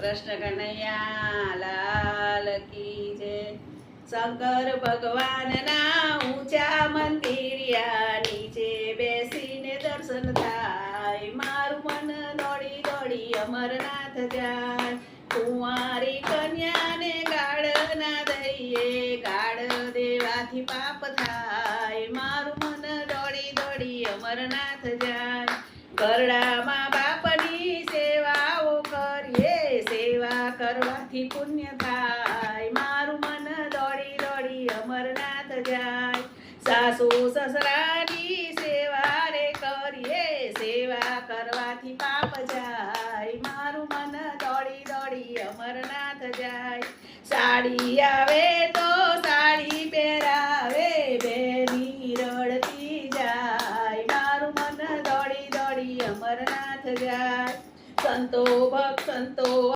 કૃષ્ણ કનૈયા લાલ કી જય. શંકર ભગવાનના ઊંચા મંદિરિયા નીચે બેસીને દર્શન થાય. મારું મન દોડી દોડી અમરનાથ જાય. કુંવારી કન્યાને ગાળ ના દઈએ, ગાળ દેવાથી પાપ થાય. મારું મન દોડી દોડી અમરનાથ જાય. ઘરડામાં બાપની સેવાઓ કરીએ, સેવા કરવાથી પુણ્ય થાય. મારું મન દોડી દોડી અમરનાથ જાય. સાસુ સસરાની સેવા રે કરીએ, સેવા કરવાથી પાપ જાય. મારું મન દોડી દોડી અમરનાથ જાય. સાડી આવે તો